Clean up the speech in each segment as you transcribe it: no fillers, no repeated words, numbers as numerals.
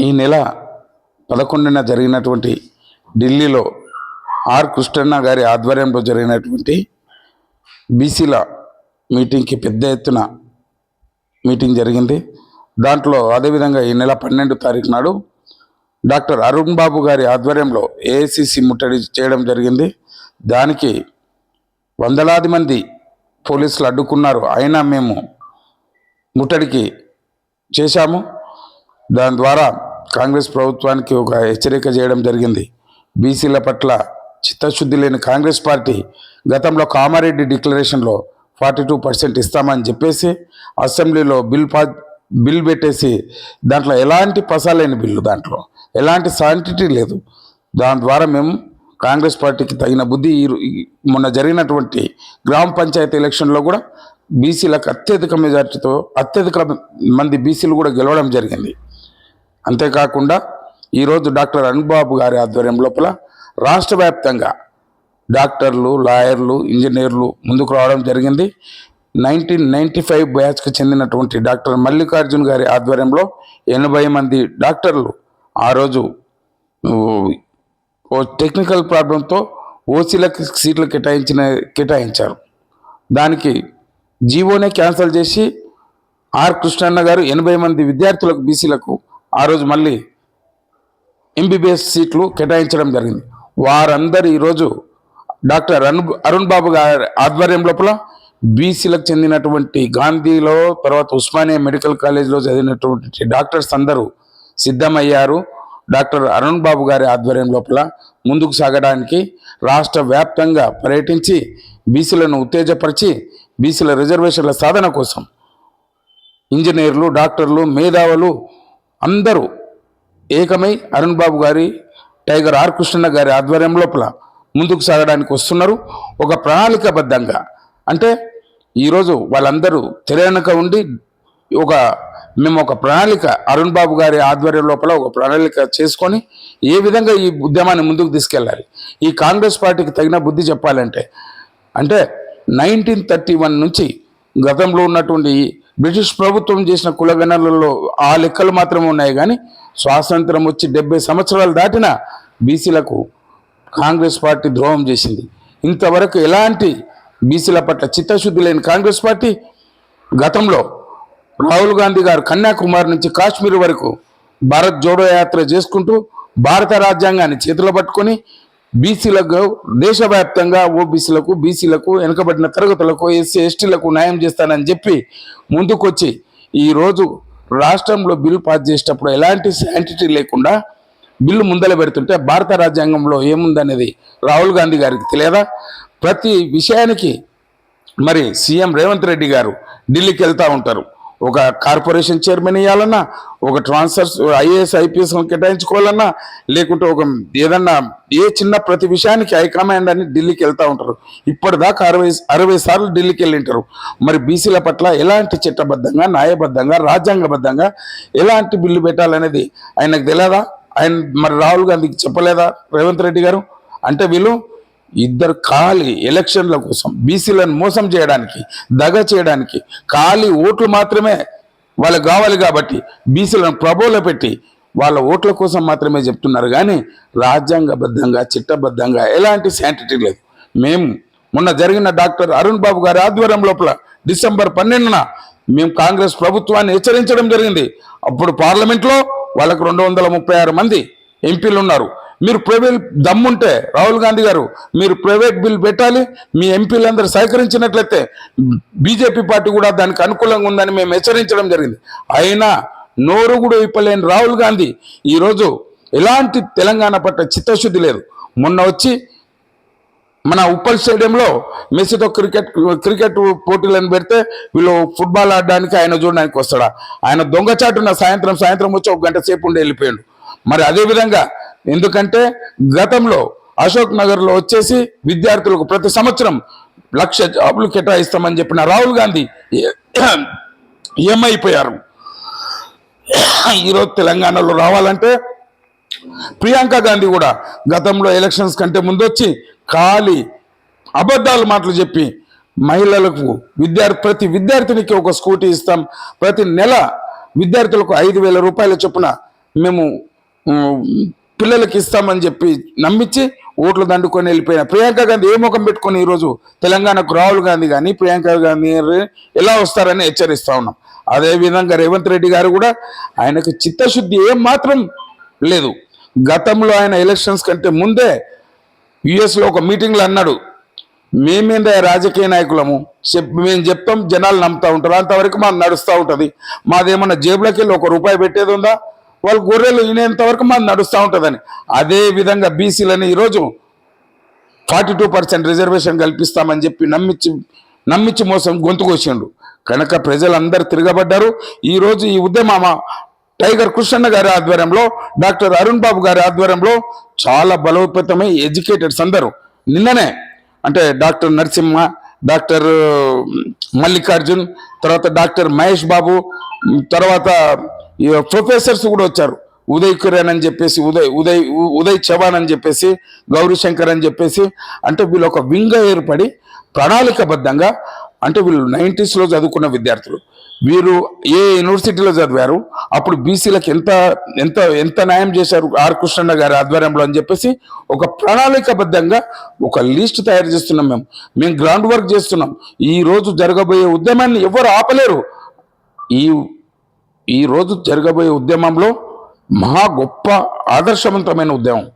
ఈ నెల 11న జరిగినటువంటి ఢిల్లీలో ఆర్ కృష్ణన్న గారి ఆధ్వర్యంలో జరిగినటువంటి బీసీల మీటింగ్కి పెద్ద ఎత్తున మీటింగ్ జరిగింది. దాంట్లో అదేవిధంగా ఈ నెల 12 తారీఖు నాడు డాక్టర్ అరుణ్ బాబు గారి ఆధ్వర్యంలో ఏఐసిసి ముట్టడి చేయడం జరిగింది. దానికి వందలాది మంది పోలీసులు అడ్డుకున్నారు. అయినా మేము ముట్టడికి చేశాము. దాని ద్వారా కాంగ్రెస్ ప్రభుత్వానికి ఒక హెచ్చరిక చేయడం జరిగింది. బీసీల పట్ల చిత్తశుద్ధి లేని కాంగ్రెస్ పార్టీ గతంలో కామారెడ్డి డిక్లరేషన్లో 42% ఇస్తామని చెప్పేసి అసెంబ్లీలో బిల్ పెట్టేసి దాంట్లో ఎలాంటి పసాలేని బిల్లు, దాంట్లో ఎలాంటి శాంటిటీ లేదు. దాని ద్వారా మేము కాంగ్రెస్ పార్టీకి తగిన బుద్ధి మొన్న జరిగినటువంటి గ్రామ పంచాయతీ ఎలక్షన్లో కూడా బీసీలకు అత్యధిక మెజార్టీతో అత్యధిక మంది బీసీలు కూడా గెలవడం జరిగింది. అంతేకాకుండా ఈరోజు డాక్టర్ అరుణ్ బాబు గారి ఆధ్వర్యం లోపల రాష్ట్ర వ్యాప్తంగా డాక్టర్లు, లాయర్లు, ఇంజనీర్లు ముందుకు రావడం జరిగింది. 1995 బ్యాచ్కి చెందినటువంటి డాక్టర్ మల్లికార్జున్ గారి ఆధ్వర్యంలో 80 మంది డాక్టర్లు ఆ రోజు ఓ టెక్నికల్ ప్రాబ్లంతో ఓసీలకు సీట్లు కేటాయించారు. దానికి జీవోనే క్యాన్సిల్ చేసి ఆర్ కృష్ణన్న గారు 80 మంది విద్యార్థులకు బీసీలకు ఆ రోజు మళ్ళీ ఎంబీబీఎస్ సీట్లు కేటాయించడం జరిగింది. వారందరూ ఈరోజు డాక్టర్ అరుణ్ బాబు గారి ఆధ్వర్యం లోపల బీసీలకు చెందినటువంటి గాంధీలో తర్వాత ఉస్మానియా మెడికల్ కాలేజ్లో చదివినటువంటి డాక్టర్స్ అందరూ సిద్ధమయ్యారు. డాక్టర్ అరుణ్ బాబు గారి ఆధ్వర్యం లోపల ముందుకు సాగడానికి రాష్ట్ర వ్యాప్తంగా పర్యటించి బీసీలను ఉత్తేజపరిచి బీసీల రిజర్వేషన్ల సాధన కోసం ఇంజనీర్లు, డాక్టర్లు, మేధావులు అందరూ ఏకమై అరుణ్ బాబు గారి, టైగర్ ఆర్ కృష్ణన్న గారి ఆధ్వర్యం లోపల ముందుకు సాగడానికి వస్తున్నారు. ఒక ప్రణాళికాబద్ధంగా, అంటే ఈరోజు వాళ్ళందరూ తెరవెనుక ఉండి మేము ఒక ప్రణాళిక అరుణ్ బాబు గారి ఆధ్వర్యం లోపల ఒక ప్రణాళిక చేసుకొని ఏ విధంగా ఈ ఉద్యమాన్ని ముందుకు తీసుకెళ్ళాలి, ఈ కాంగ్రెస్ పార్టీకి తగిన బుద్ధి చెప్పాలంటే, అంటే 1931 నుంచి గతంలో ఉన్నటువంటి బ్రిటిష్ ప్రభుత్వం చేసిన కులగణనలలో ఆ లెక్కలు మాత్రమే ఉన్నాయి. కానీ స్వాతంత్రం వచ్చి 70 సంవత్సరాలు దాటిన బీసీలకు కాంగ్రెస్ పార్టీ ద్రోహం చేసింది. ఇంతవరకు ఎలాంటి బీసీల పట్ల చిత్తశుద్ధి లేని కాంగ్రెస్ పార్టీ గతంలో రాహుల్ గాంధీ గారు కన్యాకుమారి నుంచి కాశ్మీర్ వరకు భారత్ జోడో యాత్ర చేసుకుంటూ భారత రాజ్యాంగాన్ని చేతిలో పట్టుకొని బీసీలకు దేశవ్యాప్తంగా ఓబీసీలకు, బీసీలకు, వెనుకబడిన తరగతులకు, ఎస్సీ ఎస్టీలకు న్యాయం చేస్తానని చెప్పి ముందుకొచ్చి ఈరోజు రాష్ట్రంలో బిల్లు పాస్ చేసేటప్పుడు ఎలాంటి శాంటిటీ లేకుండా బిల్లు ముందల పెడుతుంటే భారత రాజ్యాంగంలో ఏముందనేది రాహుల్ గాంధీ గారికి తెలియదా? ప్రతి విషయానికి మరి సీఎం రేవంత్ రెడ్డి గారు ఢిల్లీకి వెళ్తూ ఉంటారు. ఒక కార్పొరేషన్ చైర్మన్ ఇవ్వాలన్నా, ఒక ట్రాన్స్ఫర్స్ ఐఏఎస్ ఐపీఎస్ కేటాయించుకోవాలన్నా, లేకుంటే ఒక ఏదన్నా చిన్న ప్రతి విషయానికి హైకమాండ్ అని ఢిల్లీకి వెళ్తూ ఉంటారు. ఇప్పటిదాకా 60 సార్లు ఢిల్లీకి వెళ్ళింటారు. మరి బీసీల పట్ల ఎలాంటి చట్టబద్ధంగా, న్యాయబద్ధంగా, రాజ్యాంగబద్ధంగా ఎలాంటి బిల్లు పెట్టాలనేది ఆయనకు తెలియదా? ఆయన మరి రాహుల్ గాంధీకి చెప్పలేదా రేవంత్ రెడ్డి గారు? అంటే వీళ్ళు ఇద్దరు ఖాళీ ఎలక్షన్ల కోసం బీసీలను మోసం చేయడానికి, దగ చేయడానికి, ఖాళీ ఓట్లు మాత్రమే వాళ్ళకి కావాలి కాబట్టి బీసీలను ప్రభోలో పెట్టి వాళ్ళ ఓట్ల కోసం మాత్రమే చెప్తున్నారు. కానీ రాజ్యాంగబద్ధంగా, చట్టబద్ధంగా ఎలాంటి శాంటిటీ లేదు. మేము మొన్న జరిగిన డాక్టర్ అరుణ్ బాబు గారి ఆధ్వర్యం లోపల డిసెంబర్ 12న మేము కాంగ్రెస్ ప్రభుత్వాన్ని హెచ్చరించడం జరిగింది. అప్పుడు పార్లమెంట్లో వాళ్ళకు 236 మంది ఎంపీలు ఉన్నారు. మీరు ప్రైవేట్ దమ్ముంటే రాహుల్ గాంధీ గారు మీరు ప్రైవేట్ బిల్ పెట్టాలి, మీ ఎంపీలందరూ సహకరించినట్లయితే బీజేపీ పార్టీ కూడా దానికి అనుకూలంగా ఉందని మేము హెచ్చరించడం జరిగింది. అయినా నోరు కూడా ఇప్పలేని రాహుల్ గాంధీ ఈరోజు ఎలాంటి తెలంగాణ పట్ల చిత్తశుద్ధి లేదు. మొన్న వచ్చి మన ఉప్పల్ స్టేడియంలో మెస్సీతో క్రికెట్ పోటీలను పెడితే వీళ్ళు ఫుట్బాల్ ఆడడానికి ఆయన చూడడానికి వస్తాడా? ఆయన దొంగచాటున సాయంత్రం వచ్చి 1 గంట సేపు ఉండి వెళ్ళిపోయాడు. మరి అదేవిధంగా ఎందుకంటే గతంలో అశోక్ నగర్లో వచ్చేసి విద్యార్థులకు ప్రతి సంవత్సరం 1,00,000 జాబులు కేటాయిస్తామని చెప్పిన రాహుల్ గాంధీ ఏమైపోయారు? ఈరోజు తెలంగాణలో రావాలంటే ప్రియాంక గాంధీ కూడా గతంలో ఎలక్షన్స్ కంటే ముందు వచ్చి ఖాళీ అబద్ధాలు మాటలు చెప్పి మహిళలకు ప్రతి విద్యార్థినికి ఒక స్కూటీ ఇస్తాం, ప్రతి నెల విద్యార్థులకు 5,000 రూపాయల చొప్పున మేము ఉమ్, పిల్లలకి ఇస్తామని చెప్పి నమ్మించి ఓట్లు దండుకొని వెళ్ళిపోయిన ప్రియాంక గాంధీ ఏ ముఖం పెట్టుకొని ఈరోజు తెలంగాణకు రాహుల్ గాంధీ కానీ ప్రియాంక గాంధీ ఎలా వస్తారని హెచ్చరిస్తా ఉన్నాం. అదేవిధంగా రేవంత్ రెడ్డి గారు కూడా ఆయనకు చిత్తశుద్ధి ఏం మాత్రం లేదు. గతంలో ఆయన ఎలక్షన్స్ కంటే ముందే యుఎస్లో ఒక మీటింగ్లో అన్నాడు, మేమేందా రాజకీయ నాయకులము, మేము చెప్తాం జనాలు నమ్ముతూ ఉంటారు, అంతవరకు మాకు నడుస్తూ ఉంటుంది, మాదేమన్నా జేబులోకి వెళ్ళి ₹1 పెట్టేది ఉందా, వాళ్ళు గొర్రెలు వినేంత వరకు మాకు నడుస్తూ ఉంటుందని. అదే విధంగా బీసీలని ఈరోజు 42% రిజర్వేషన్ కల్పిస్తామని చెప్పి నమ్మించి మోసం గొంతు కోసిండు. కనుక ప్రజలందరూ తిరగబడ్డారు. ఈరోజు ఈ ఉద్యమ టైగర్ కృష్ణన్న గారి ఆధ్వర్యంలో, డాక్టర్ అరుణ్ బాబు గారి ఆధ్వర్యంలో చాలా బలోపేతమై ఎడ్యుకేటెడ్స్ అందరూ నిన్ననే అంటే డాక్టర్ నరసింహ, డాక్టర్ మల్లికార్జున్, తర్వాత డాక్టర్ మహేష్ బాబు, తర్వాత ప్రొఫెసర్స్ కూడా వచ్చారు. ఉదయ్ కిరణ్ అని చెప్పేసి, ఉదయ్ చవాన్ అని చెప్పేసి, గౌరీ శంకర్ అని చెప్పేసి, అంటే వీళ్ళు ఒక వింగ ఏర్పడి ప్రణాళికబద్ధంగా, అంటే వీళ్ళు 90s చదువుకున్న విద్యార్థులు, వీరు ఏ యూనివర్సిటీలో చదివారు, అప్పుడు బీసీలకు ఎంత ఎంత ఎంత న్యాయం చేశారు ఆర్ కృష్ణన్న గారి ఆధ్వర్యంలో అని చెప్పేసి ఒక ప్రణాళికబద్ధంగా ఒక లిస్ట్ తయారు చేస్తున్నాం. మేము గ్రౌండ్ వర్క్ చేస్తున్నాం. ఈ రోజు జరగబోయే ఉద్యమాన్ని ఎవరు ఆపలేరు. ఈ రోజు జరగబోయే ఉద్యమంలో మహా గొప్ప ఆదర్శవంతమైన ఉద్యమం.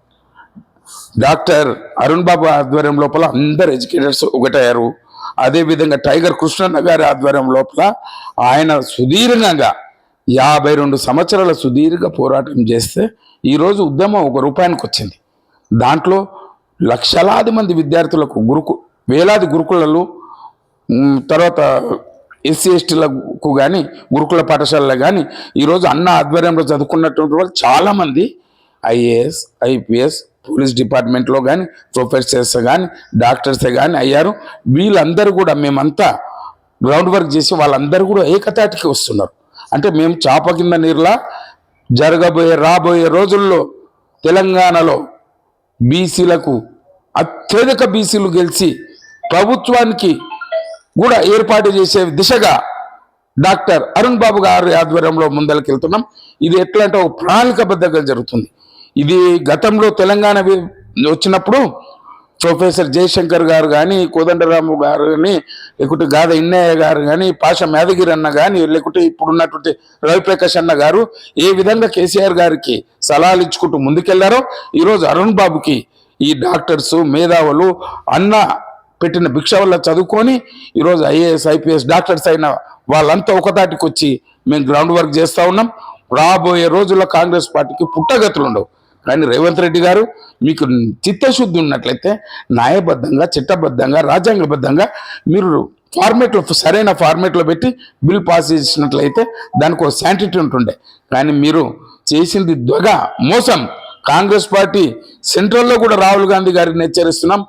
డాక్టర్ అరుణ్ బాబు ఆధ్వర్యం లోపల అందరు ఎడ్యుకేటర్స్ ఒకటయ్యారు. అదేవిధంగా టైగర్ కృష్ణన్న గారి ఆధ్వర్యం లోపల ఆయన సుదీర్ఘంగా 52 సంవత్సరాల సుదీర్ఘ పోరాటం చేస్తే ఈరోజు ఉద్యమం ₹1 వచ్చింది. దాంట్లో లక్షలాది మంది విద్యార్థులకు వేలాది గురుకులలు, తర్వాత ఎస్సీ ఎస్టీలకు కానీ గురుకుల పాఠశాలలో కానీ ఈరోజు అన్న ఆధ్వర్యంలో చదువుకున్నటువంటి వాళ్ళు చాలామంది ఐఏఎస్, ఐపీఎస్, పోలీస్ డిపార్ట్మెంట్లో కానీ ప్రొఫెసర్స్ కానీ డాక్టర్సే కానీ అయ్యారు. వీళ్ళందరూ కూడా మేమంతా గ్రౌండ్ వర్క్ చేసి వాళ్ళందరూ కూడా ఏకతాటికి వస్తున్నారు. అంటే మేము చాప కింద నీరులా రాబోయే రోజుల్లో తెలంగాణలో బీసీలకు అత్యధిక బీసీలు గెలిచి ప్రభుత్వానికి కూడా ఏర్పాటు చేసే దిశగా డాక్టర్ అరుణ్ బాబు గారి ఆధ్వర్యంలో ముందరికెళ్తున్నాం. ఇది ఎట్లా అంటే ఒక ప్రణాళికబద్ధంగా జరుగుతుంది. ఇది గతంలో తెలంగాణ వచ్చినప్పుడు ప్రొఫెసర్ జయశంకర్ గారు కానీ, కోదండరాము గారు కానీ, లేకుంటే గాద ఇన్నయ్య గారు కానీ, పాషా యాదగిరి అన్న కానీ, లేకుంటే ఇప్పుడున్నటువంటి రవిప్రకాష్ అన్న గారు ఏ విధంగా కేసీఆర్ గారికి సలహాలు ఇచ్చుకుంటూ ముందుకెళ్లారో ఈరోజు అరుణ్ బాబుకి ఈ డాక్టర్స్, మేధావులు అన్న పెట్టిన భిక్ష వల్ల చదువుకొని ఈరోజు ఐఏఎస్, ఐపీఎస్, డాక్టర్స్ అయిన వాళ్ళంతా ఒకతాటికి వచ్చి మేము గ్రౌండ్ వర్క్ చేస్తూ ఉన్నాం. రాబోయే రోజుల్లో కాంగ్రెస్ పార్టీకి పుట్టగతులు ఉండవు. కానీ రేవంత్ రెడ్డి గారు మీకు చిత్తశుద్ధి ఉన్నట్లయితే న్యాయబద్ధంగా, చట్టబద్ధంగా, రాజ్యాంగబద్ధంగా మీరు సరైన ఫార్మేట్లో పెట్టి బిల్ పాస్ చేసినట్లయితే దానికి ఒక శాంటిటీ ఉంటుండే. కానీ మీరు చేసింది దొంగ మోసం. కాంగ్రెస్ పార్టీ సెంట్రల్లో కూడా రాహుల్ గాంధీ గారిని హెచ్చరిస్తున్నాం,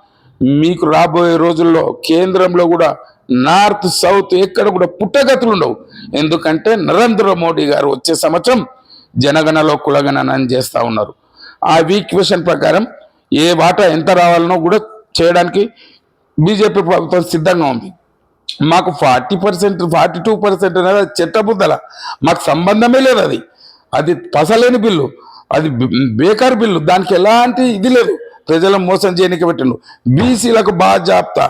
మీకు రాబోయే రోజుల్లో కేంద్రంలో కూడా నార్త్ సౌత్ ఎక్కడ కూడా పుట్టగతులు ఉండవు. ఎందుకంటే నరేంద్ర మోడీ గారు వచ్చే సంవత్సరం జనగణలో కులగణన చేస్తూ ఉన్నారు. ఆ ఈక్వేషన్ ప్రకారం ఏ వాటా ఎంత రావాలనో కూడా చేయడానికి బీజేపీ ప్రభుత్వం సిద్ధంగా ఉంది. మాకు 40%, 42% అనేది చట్టబుద్ధల, మాకు సంబంధమే లేదు. అది పసలేని బిల్లు, అది బేకార్ బిల్లు, దానికి ఎలాంటి ఇది లేదు. ప్రజలను మోసం చేయడానికి పెట్టిండు. బీసీలకు బాజాప్తా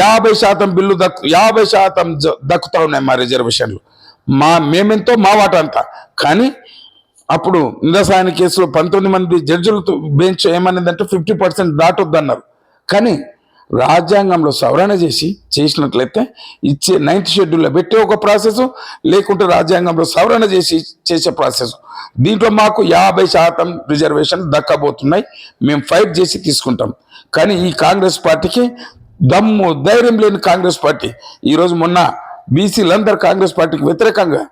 50% బిల్లు 50% దక్కుతా ఉన్నాయి మా రిజర్వేషన్లు. మేమెంతో మా వాటా అంతా. కానీ అప్పుడు నిరసాయన కేసులో 19 మంది జడ్జిలతో బెంచ్ ఏమన్నదంటే 50% దాటొద్దన్నారు. కానీ రాజ్యాంగంలో సవరణ చేసినట్లయితే ఇచ్చే 9th షెడ్యూల్లో పెట్టే ఒక ప్రాసెస్, లేకుంటే రాజ్యాంగంలో సవరణ చేసే ప్రాసెస్. దీంట్లో మాకు 50% రిజర్వేషన్ దక్కబోతున్నాయి. మేము ఫైట్ చేసి తీసుకుంటాం. కానీ ఈ కాంగ్రెస్ పార్టీకి దమ్ము ధైర్యం లేని కాంగ్రెస్ పార్టీ ఈరోజు మొన్న బీసీలందరూ కాంగ్రెస్ పార్టీకి వ్యతిరేకంగా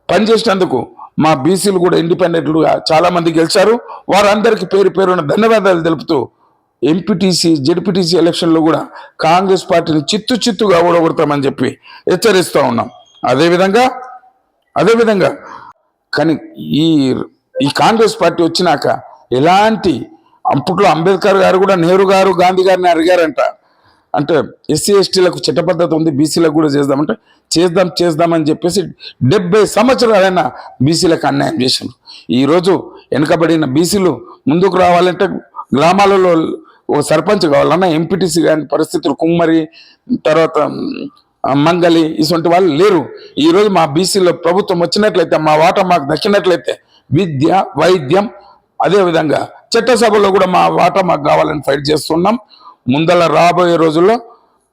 పనిచేసినందుకు మా బీసీలు కూడా ఇండిపెండెంట్లుగా చాలా మంది గెలిచారు. వారందరికీ పేరున ధన్యవాదాలు తెలుపుతూ ఎంపీటీసీ, జెడ్పీటీసీ ఎలక్షన్లో కూడా కాంగ్రెస్ పార్టీని చిత్తుగా ఓడగొడతామని చెప్పి హెచ్చరిస్తూ ఉన్నాం. అదేవిధంగా కానీ ఈ కాంగ్రెస్ పార్టీ వచ్చినాక ఎలాంటి, అప్పట్లో అంబేద్కర్ గారు కూడా నెహ్రూ గారు, గాంధీ గారిని అడిగారంట, అంటే ఎస్సీ ఎస్టీలకు చట్టబద్ధత ఉంది, బీసీలకు కూడా చేద్దామంటే చేద్దామని చెప్పేసి 70 సంవత్సరాలైనా బీసీలకు అన్యాయం చేశారు. ఈరోజు వెనుకబడిన బీసీలు ముందుకు రావాలంటే గ్రామాలలో ఒక సర్పంచ్ కావాలన్నా ఎంపీటీసీ కానీ పరిస్థితులు కుమ్మరి తర్వాత మంగలి ఇటువంటి వాళ్ళు లేరు. ఈరోజు మా బీసీలో ప్రభుత్వం వచ్చినట్లయితే మా వాటా మాకు దక్కినట్లయితే విద్య వైద్యం అదేవిధంగా చట్టసభలో కూడా మా వాటా మాకు కావాలని ఫైట్ చేస్తున్నాం. ముందల రాబోయే రోజుల్లో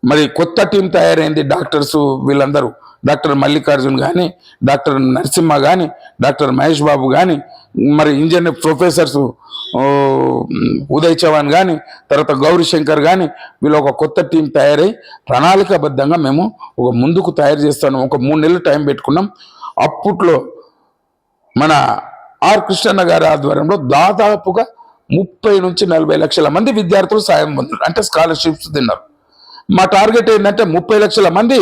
మరి కొత్త టీం తయారైంది. డాక్టర్స్ వీళ్ళందరూ డాక్టర్ మల్లికార్జున్ కానీ డాక్టర్ నరసింహ కానీ డాక్టర్ మహేష్ బాబు కానీ మరి ఇంజనీర్ ప్రొఫెసర్స్ ఉదయ్ చవాన్ కానీ తర్వాత గౌరీ శంకర్ కానీ వీళ్ళు ఒక కొత్త టీం తయారై ప్రణాళికాబద్ధంగా మేము ఒక ముందుకు తయారు చేస్తాను. ఒక 3 నెలలు టైం పెట్టుకున్నాం. అప్పట్లో మన ఆర్ కృష్ణన్న గారి ఆధ్వర్యంలో దాదాపుగా 30 నుంచి 40 లక్షల మంది విద్యార్థులు సాయం పొందారు, అంటే స్కాలర్షిప్స్ తిన్నారు. మా టార్గెట్ ఏంటంటే 30 లక్షల మంది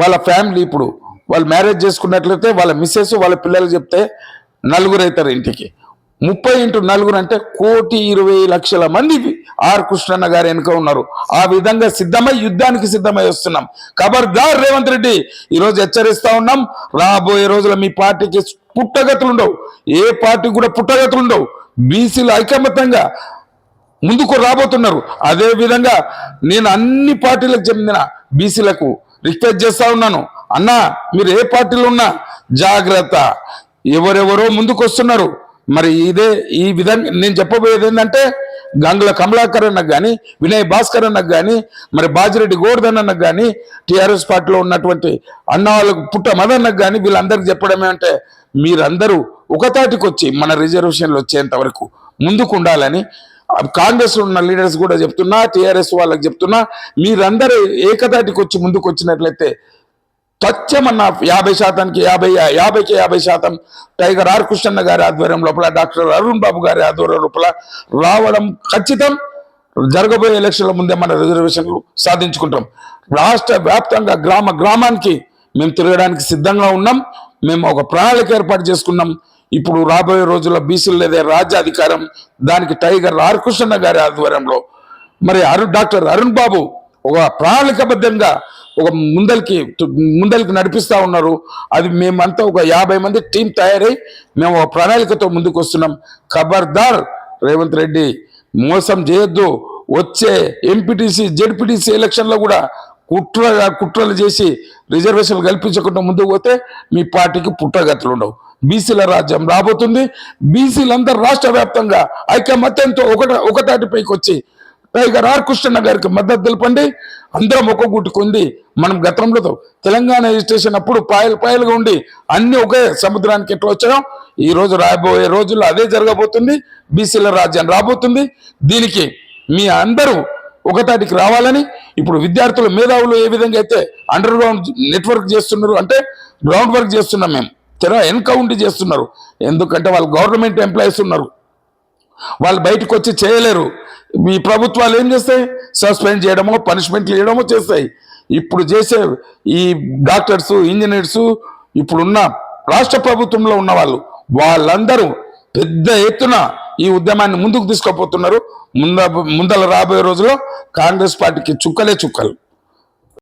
వాళ్ళ ఫ్యామిలీ ఇప్పుడు వాళ్ళు మ్యారేజ్ చేసుకున్నట్లయితే వాళ్ళ మిస్సెస్ వాళ్ళ పిల్లలు చెప్తే 4 అవుతారు ఇంటికి. 30 × 4 అంటే 1,20,00,000 మంది ఆర్ కృష్ణన్న గారు వెనుక ఉన్నారు. ఆ విధంగా యుద్ధానికి సిద్ధమై వస్తున్నాం. ఖబర్దార్ రేవంత్ రెడ్డి, ఈరోజు హెచ్చరిస్తా ఉన్నాం. రాబోయే రోజుల్లో మీ పార్టీకి పుట్టగతులు ఉండవు, ఏ పార్టీ కూడా పుట్టగతులు ఉండవు. బీసీలు ఐకమత్యంగా ముందుకు రాబోతున్నారు. అదే విధంగా నేను అన్ని పార్టీలకు చెందిన బీసీలకు రిక్వెస్ట్ చేస్తా ఉన్నాను, అన్నా మీరు ఏ పార్టీలో ఉన్నా జాగ్రత్త, ఎవరెవరో ముందుకు వస్తున్నారు. మరి ఈ విధంగా నేను చెప్పబోయేది ఏంటంటే గంగుల కమలాకర్ అన్నకు కానీ వినయ్ భాస్కర్ అన్నకు కానీ మరి బాజిరెడ్డి గోవర్ధన్ అన్నకు కానీ టీఆర్ఎస్ పార్టీలో ఉన్నటువంటి అన్న వాళ్ళకు పుట్ట మదన్నకు కానీ వీళ్ళందరికీ చెప్పడమే అంటే మీరందరూ ఒకతాటికి వచ్చి మన రిజర్వేషన్లు వచ్చేంత వరకు ముందుకు ఉండాలని కాంగ్రెస్ ఉన్న లీడర్స్ కూడా చెప్తున్నా, టీఆర్ఎస్ వాళ్ళకి చెప్తున్నా, మీరందరూ ఏకతాటికి వచ్చి ముందుకు వచ్చినట్లయితే స్వచ్ఛమన్న 50%కి 50% టైగర్ ఆర్ కృష్ణన్న గారి ఆధ్వర్యం లోపల డాక్టర్ అరుణ్ బాబు గారి ఆధ్వర్యం లోపల రావడం ఖచ్చితం. జరగబోయే ఎలక్షన్ల ముందే మన రిజర్వేషన్లు సాధించుకుంటాం. రాష్ట్ర వ్యాప్తంగా గ్రామానికి మేము తిరగడానికి సిద్ధంగా ఉన్నాం. మేము ఒక ప్రణాళిక ఏర్పాటు చేసుకున్నాం. ఇప్పుడు రాబోయే రోజుల్లో బీసీలు లేదే రాజ్యాధికారం, దానికి టైగర్ ఆర్ కృష్ణన్న గారి ఆధ్వర్యంలో మరి డాక్టర్ అరుణ్ బాబు ఒక ప్రణాళికబద్ధంగా ఒక ముందరికి నడిపిస్తా ఉన్నారు. అది మేమంతా ఒక 50 మంది టీం తయారై మేము ఒక ప్రణాళికతో ముందుకు వస్తున్నాం. ఖబర్దార్ రేవంత్ రెడ్డి, మోసం చేయొద్దు. వచ్చే ఎంపీటీసీ జెడ్పీటీసీ ఎలక్షన్లో కూడా కుట్రలు చేసి రిజర్వేషన్లు కల్పించకుండా ముందుకు పోతే మీ పార్టీకి పుట్టగతులు ఉండవు. బీసీల రాజ్యం రాబోతుంది. బీసీలందరూ రాష్ట్ర వ్యాప్తంగా ఐకమత్యంతో ఒకటాటిపైకి వచ్చి టైగర్ ఆర్ కృష్ణన్న గారికి మద్దతు తెలపండి. అందరం ఒక గుట్టుకుంది. మనం గతంలో తెలంగాణ రిజిస్ట్రేషన్ అప్పుడు పాయలుగా ఉండి అన్ని ఒకే సముద్రానికి ఎట్లా వచ్చాయో ఈ రోజు రాబోయే రోజుల్లో అదే జరగబోతుంది. బీసీల రాజ్యం రాబోతుంది. దీనికి మీ అందరూ ఒకటాటికి రావాలని ఇప్పుడు విద్యార్థులు మేధావులు ఏ విధంగా అయితే అండర్ గ్రౌండ్ నెట్వర్క్ చేస్తున్నారు, అంటే గ్రౌండ్ వర్క్ చేస్తున్నాం, మేము ఎన్కౌంటర్ చేస్తున్నారు. ఎందుకంటే వాళ్ళు గవర్నమెంట్ ఎంప్లాయీస్ ఉన్నారు, వాళ్ళు బయటకు వచ్చి చేయలేరు. మీ ప్రభుత్వాలు ఏం చేస్తాయి? సస్పెండ్ చేయడమో పనిష్మెంట్లు ఇవ్వడమో చేస్తాయి. ఇప్పుడు చేసే ఈ డాక్టర్స్ ఇంజనీర్స్ ఇప్పుడున్న రాష్ట్ర ప్రభుత్వంలో ఉన్న వాళ్ళందరూ పెద్ద ఎత్తున ఈ ఉద్యమాన్ని ముందుకు తీసుకుపోతున్నారు. ముందల రాబోయే రోజుల్లో కాంగ్రెస్ పార్టీకి చుక్కలే చుక్కలు.